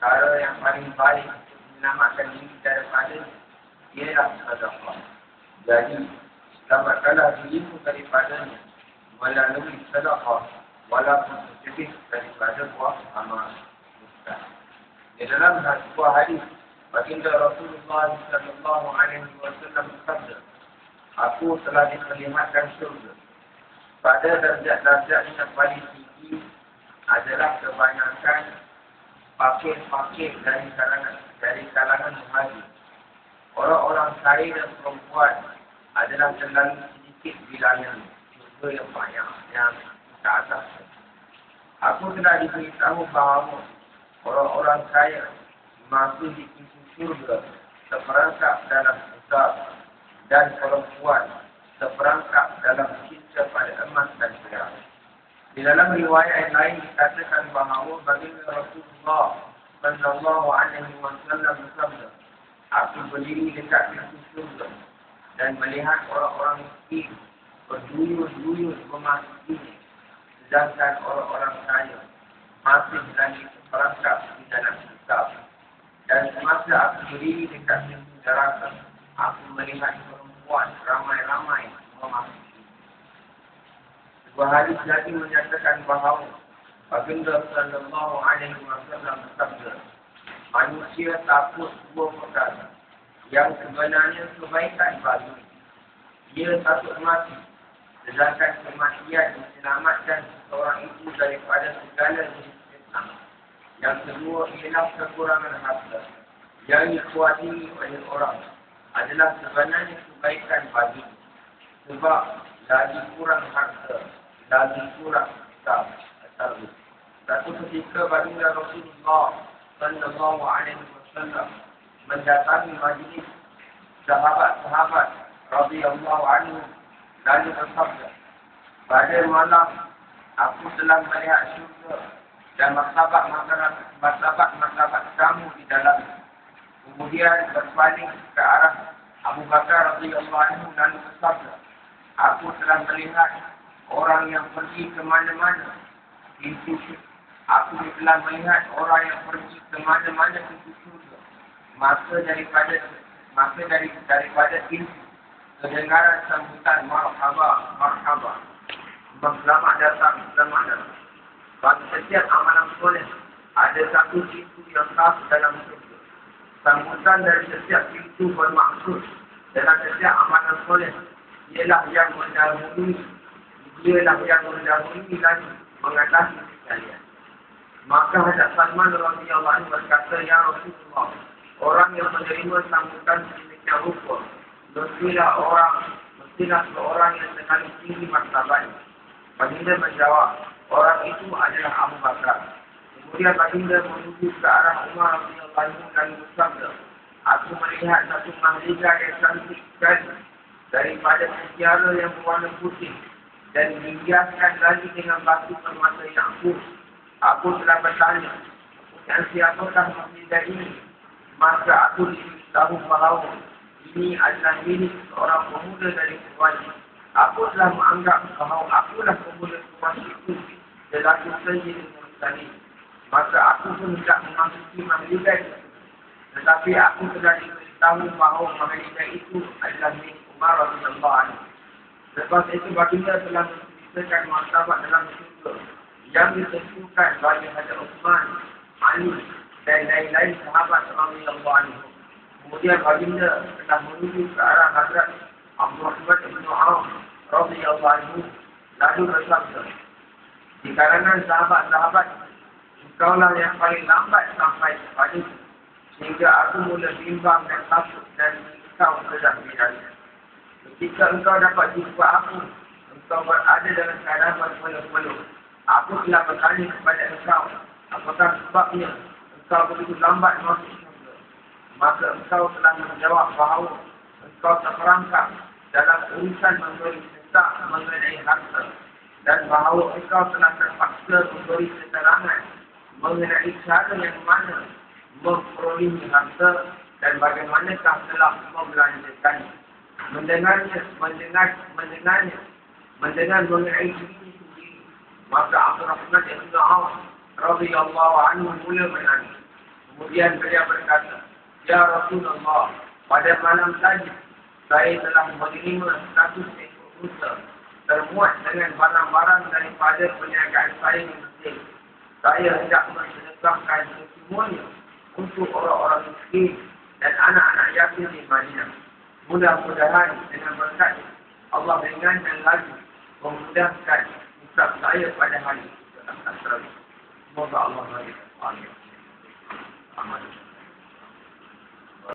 cara yang paling baik untuk menyelamatkan diri daripada ialah sedekah. Jadi, selamatkanlah dirimu daripadanya melalui sedekah, walaupun sedikit daripada buah amal. Di dalam sebuah hadis, baginda Rasulullah sallallahu alaihi wasallam bersabda, "Aku telah diperlihatkan surga. Pada darjat-darjat yang paling tinggi adalah kebanyakan fakir-fakir dari kalangan muhajir. Orang-orang kaya dan perempuan adalah terlalu sedikit bilangan surga yang banyak yang ke atas. Aku telah diberitahu bahawa orang-orang kaya masuk di pintu surga seperangkap dalam kitab, dan perempuan seperangkap dalam cinta pada emas dan perak." Di dalam riwayat yang lain dikatakan bahawa baginda Rasulullah sallallahu alaihi wasallam bersabda, "Aku berdiri dekat pintu surga dan melihat orang-orang miskin berduyun-duyun memasukinya, sedangkan orang-orang kaya masih lagi terperangkap di dalam kitab. Dan semasa aku berdiri dekat pintu neraka, aku melihat perempuan ramai-ramai memasuki." Sebuah hadis lagi menyatakan bahawa baginda sallallahu alaihi wasallam bersabda, "Manusia takut dua perkara yang sebenarnya kebaikan bagi. Dia takut mati, sedangkan kematian menyelamatkan seorang itu daripada segala jenis fitnah. Yang kedua ialah kekurangan harta yang dikuasai oleh orang adalah sebenarnya kebaikan bagi. Sebab lagi kurang harta, lagi kurang kitab atau." Satu ketika baginda Rasulullah sallallahu alaihi wasallam mendatangi majlis sahabat-sahabat radhiyallahu anhu, lalu bersabda, "Pada malam aku telah melihat syurga dan martabat kamu di dalamnya." Kemudian berpaling ke arah Abu Bakar radhiyallahu anhu lalu bersabda, "Aku telah melihat orang yang pergi ke mana-mana pintu syurga. Aku telah melihat orang yang pergi ke mana-mana pintu syurga. Maka daripada pintu kedengaran sambutan marhaba, marhaba. Selamat datang, selamat datang. Bagi setiap amalan soleh ada satu pintu yang khas dalam surga. Sambutan dari setiap pintu bermaksud dalam setiap amalan soleh ialah yang mendahului lagi mengatasi sekalian." Maka Hadrat Salman radhiyallahu anhu berkata, "Ya Rasulullah, orang yang menerima sambutan sedemikian rupa mestilah seorang yang terlalu tinggi martabatnya." Baginda menjawab, "Orang itu adalah Abu Bakar." Kemudian baginda menuju ke arah Umar radhiyallahu anhu dan bersabda, "Aku melihat satu mahligai yang cantik sekali daripada mutiara yang berwarna putih dan dihiaskan lagi dengan batu permata yang putih. Aku telah bertanya, dan siapakah mahligai ini? Maka aku diberitahu bahawa ini adalah milik seorang pemuda dari Quraisy. Aku telah menganggap bahawa akulah pemuda Quraisy itu selaku Sayyidul Mursalin. Maka aku pun tidak memasuki mahligai itu. Tetapi aku telah diberitahu bahawa mahligai itu adalah milik Umar radhiyallahu anhu." Lepas itu baginda telah menceritakan martabat dalam surga yang ditentukan bagi Hadrat Uthman, Ali dan lain-lain sahabat radhiyallahu anhu. Kemudian baginda telah menuju ke arah Hadrat Abdurrahman bin Auf radhiyallahu anhu lalu bersabda, "Di kalangan sahabat-sahabat, engkaulah yang paling lambat sampai kepada sehingga aku mula bimbang dan takut dan engkau sedang berjalan. Ketika engkau dapat jumpa aku, engkau berada dalam keadaan berpeluh-peluh. Aku telah bertanya kepada engkau, apakah sebabnya engkau begitu lambat masuk surga? Maka engkau telah menjawab bahawa engkau terperangkap dalam urusan memberi sesak mengenai harta, dan bahawa engkau telah terpaksa memberi keterangan mengenai cara yang mana memperolehi harta dan bagaimanakah telah membelanjakannya. Mendengar mengenai diri sendiri, maka Abdurrahman bin Auf radhiyallahu anhu mula menangis. Kemudian beliau berkata, Ya Rasulullah, pada malam tadi, saya telah menerima 100 ekor unta termuat dengan barang-barang daripada perniagaan saya di Mesir. Saya hendak mensedekahkan semuanya untuk orang-orang miskin dan anak-anak yatim di Madinah. Mudah-mudahan dengan berkat Allah ringankan lagi memudahkan hisab saya pada hari tersebut. Semoga Allah beri. Amin.